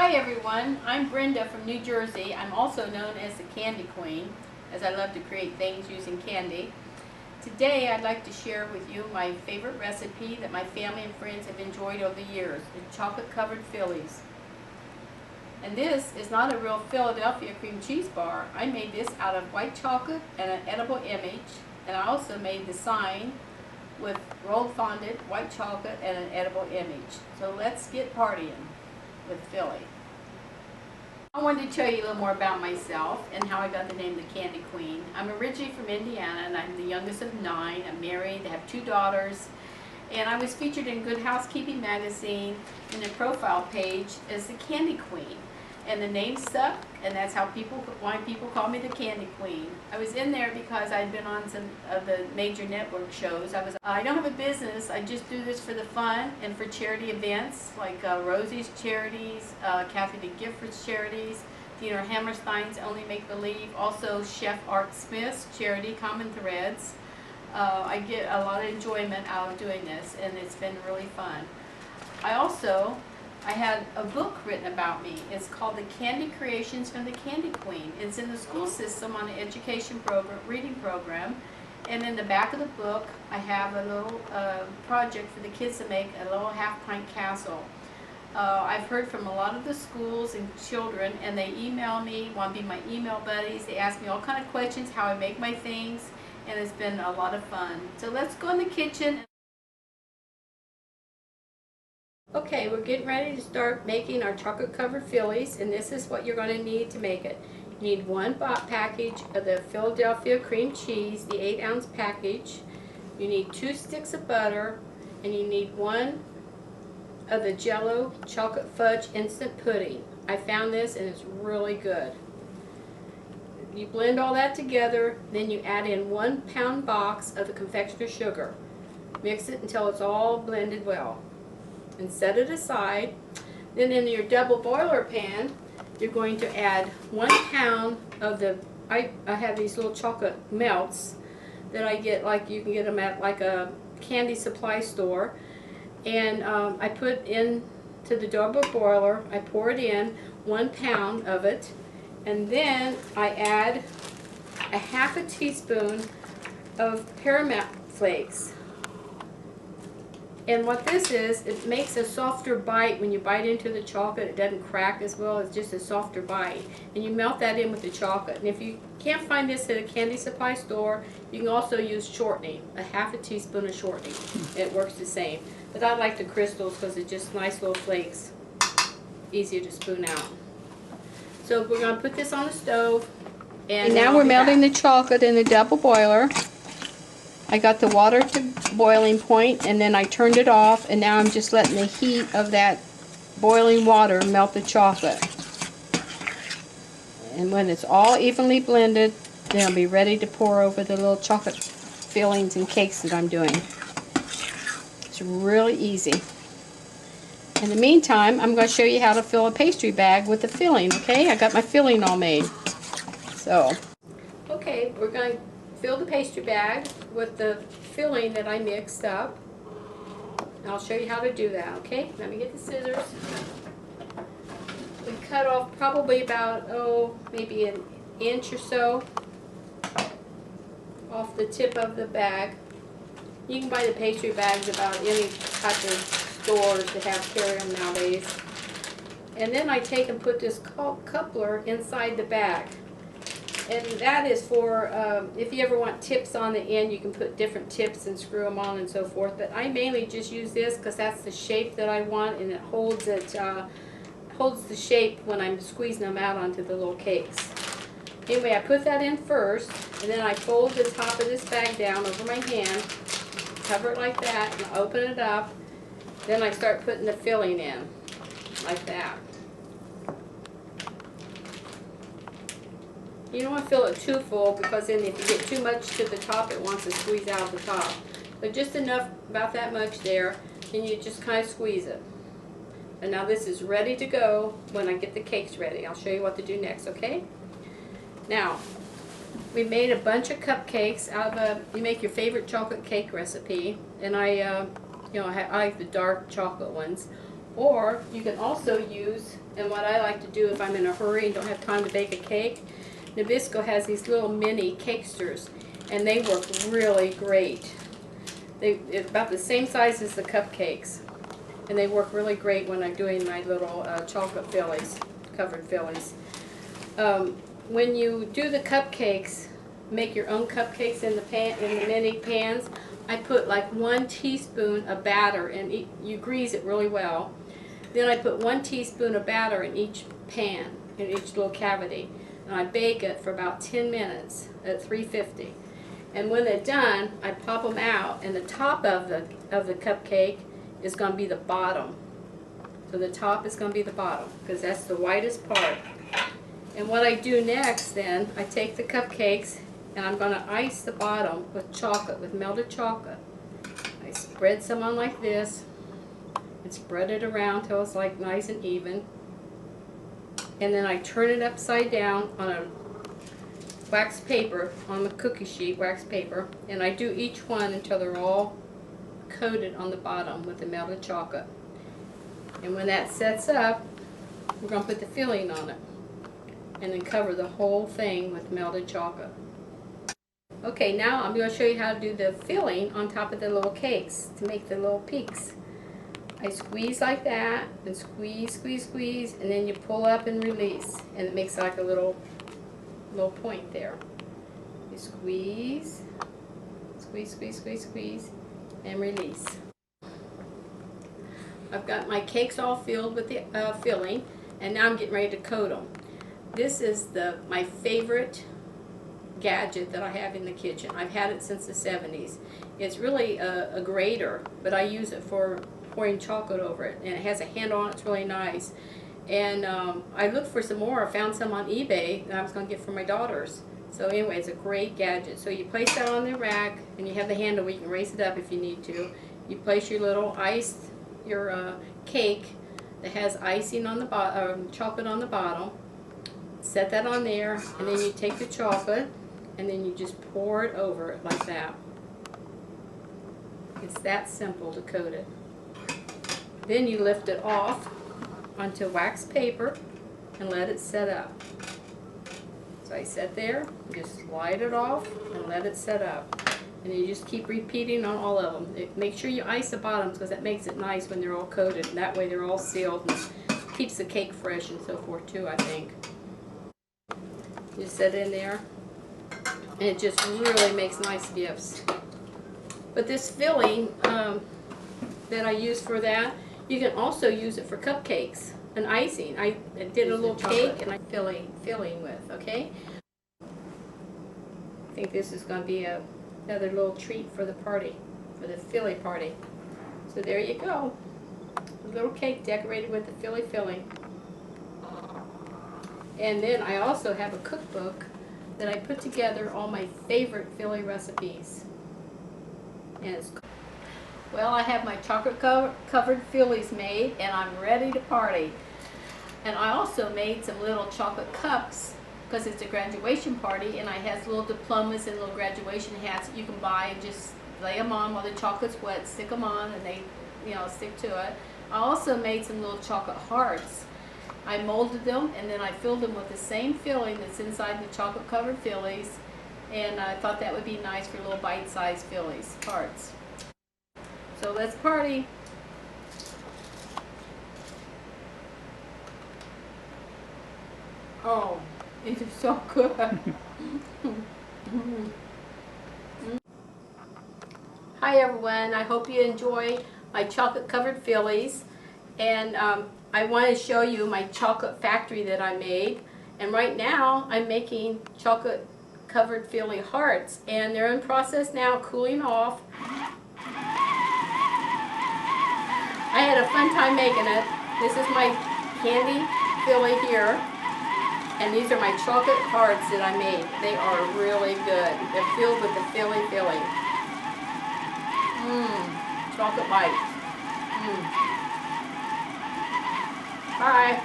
Hi everyone, I'm Brenda from New Jersey. I'm also known as the Candy Queen, as I love to create things using candy. Today I'd like to share with you my favorite recipe that my family and friends have enjoyed over the years, the chocolate covered Phillies. And this is not a real Philadelphia cream cheese bar. I made this out of white chocolate and an edible image, and I also made the sign with rolled fondant, white chocolate, and an edible image. So let's get partying with Philly. I wanted to tell you a little more about myself and how I got the name the Candy Queen. I'm originally from Indiana and I'm the youngest of 9. I'm married, I have 2 daughters, and I was featured in Good Housekeeping magazine in the profile page as the Candy Queen. And the name stuck, and that's why people call me the Candy Queen. I was in there because I'd been on some of the major network shows. I don't have a business, I just do this for the fun and for charity events like Rosie's Charities, Kathy DeGifford's Charities, Theodore Hammerstein's Only Make Believe, also Chef Art Smith's charity, Common Threads. I get a lot of enjoyment out of doing this, and it's been really fun. I had a book written about me. It's called The Candy Creations from the Candy Queen. It's in the school system on the education program, reading program. And in the back of the book, I have a little project for the kids to make a little half-pint castle. I've heard from a lot of the schools and children, and they email me, want to be my email buddies. They ask me all kind of questions, how I make my things, and it's been a lot of fun. So let's go in the kitchen. Okay, we're getting ready to start making our chocolate covered Phillies, and this is what you're going to need to make it. You need 1 package of the Philadelphia cream cheese, the 8-ounce package. You need 2 sticks of butter, and you need 1 of the Jell-O chocolate fudge instant pudding. I found this and it's really good. You blend all that together, then you add in 1 pound box of the confectioner sugar. Mix it until it's all blended well, and set it aside. Then in your double boiler pan, you're going to add 1 pound of the, I have these little chocolate melts that I get, like you can get them at like a candy supply store, and I put into the double boiler, I pour it in, 1 pound of it, and then I add a half a teaspoon of Paramount flakes. And what this is, it makes a softer bite when you bite into the chocolate. It doesn't crack as well, it's just a softer bite. And you melt that in with the chocolate. And if you can't find this at a candy supply store, you can also use shortening, a half a teaspoon of shortening. It works the same. But I like the crystals because it's just nice little flakes, easier to spoon out. So we're going to put this on the stove. And now we're melting the chocolate in the double boiler. I got the water to boiling point, and then I turned it off, and now I'm just letting the heat of that boiling water melt the chocolate. And when it's all evenly blended, then I'll be ready to pour over the little chocolate fillings and cakes that I'm doing. It's really easy. In the meantime, I'm going to show you how to fill a pastry bag with the filling, okay? I got my filling all made. So, okay, we're going to fill the pastry bag with the filling that I mixed up. And I'll show you how to do that, okay? Let me get the scissors. We cut off probably about, maybe an inch or so off the tip of the bag. You can buy the pastry bags about any type of stores that carry them nowadays. And then I take and put this coupler inside the bag. And that is for, if you ever want tips on the end, you can put different tips and screw them on and so forth. But I mainly just use this because that's the shape that I want, and it holds the shape when I'm squeezing them out onto the little cakes. Anyway, I put that in first, and then I fold the top of this bag down over my hand, cover it like that, and open it up. Then I start putting the filling in, like that. You don't want to fill it too full, because then if you get too much to the top, it wants to squeeze out the top. So just enough, about that much there, and you just kind of squeeze it. And now this is ready to go when I get the cakes ready. I'll show you what to do next, okay? Now, we made a bunch of cupcakes out of you make your favorite chocolate cake recipe, and I like the dark chocolate ones. Or you can also use, and what I like to do if I'm in a hurry and don't have time to bake a cake, Nabisco has these little mini cakesters, and they work really great. They're about the same size as the cupcakes, and they work really great when I'm doing my little chocolate fillies, covered fillies. When you do the cupcakes, make your own cupcakes in the mini pans. I put like 1 teaspoon of batter, and you grease it really well. Then I put 1 teaspoon of batter in each pan, in each little cavity, and I bake it for about 10 minutes at 350. And when they're done, I pop them out, and the top of the cupcake is going to be the bottom. So the top is going to be the bottom, because that's the whitest part. And what I do next then, I take the cupcakes and I'm going to ice the bottom with chocolate, with melted chocolate. I spread some on like this and spread it around till it's like nice and even. And then I turn it upside down on a wax paper, on the cookie sheet, wax paper, and I do each one until they're all coated on the bottom with the melted chocolate. And when that sets up, we're going to put the filling on it and then cover the whole thing with melted chocolate. Okay, now I'm going to show you how to do the filling on top of the little cakes to make the little peaks. I squeeze like that, and squeeze, squeeze, squeeze, and then you pull up and release, and it makes like a little point there. You squeeze, squeeze, squeeze, squeeze, squeeze, and release. I've got my cakes all filled with the filling, and now I'm getting ready to coat them. This is my favorite gadget that I have in the kitchen. I've had it since the 70s. It's really a grater, but I use it for pouring chocolate over it, and it has a handle on it. It's really nice. And I looked for some more. I found some on eBay that I was going to get for my daughters. So anyway, it's a great gadget. So you place that on the rack, and you have the handle where you can raise it up if you need to. You place your little cake that has icing on the bottom, chocolate on the bottom. Set that on there, and then you take the chocolate, and then you just pour it over it like that. It's that simple to coat it. Then you lift it off onto wax paper and let it set up. So I set there, just slide it off and let it set up. And you just keep repeating on all of them. Make sure you ice the bottoms, because that makes it nice when they're all coated. And that way they're all sealed and keeps the cake fresh and so forth too, I think. You set it in there, and it just really makes nice gifts. But this filling that I use for that, you can also use it for cupcakes and icing. I did a little cake and I'm filling with, okay? I think this is going to be another little treat for the party, for the Philly party. So there you go. A little cake decorated with the Philly filling. And then I also have a cookbook that I put together all my favorite Philly recipes. And well, I have my chocolate covered Phillies made, and I'm ready to party. And I also made some little chocolate cups, because it's a graduation party, and I have little diplomas and little graduation hats that you can buy and just lay them on while the chocolate's wet, stick them on, and they, stick to it. I also made some little chocolate hearts. I molded them, and then I filled them with the same filling that's inside the chocolate covered Phillies, and I thought that would be nice for little bite-sized Phillies hearts. So let's party. Oh, these are so good. Hi everyone, I hope you enjoy my chocolate covered Phillies, and I want to show you my chocolate factory that I made. And right now I'm making chocolate covered Philly hearts, and they're in process now, cooling off. I had a fun time making it. This is my candy Philly here, and these are my chocolate hearts that I made. They are really good. They're filled with the Philly filling. Chocolate bite. Bye.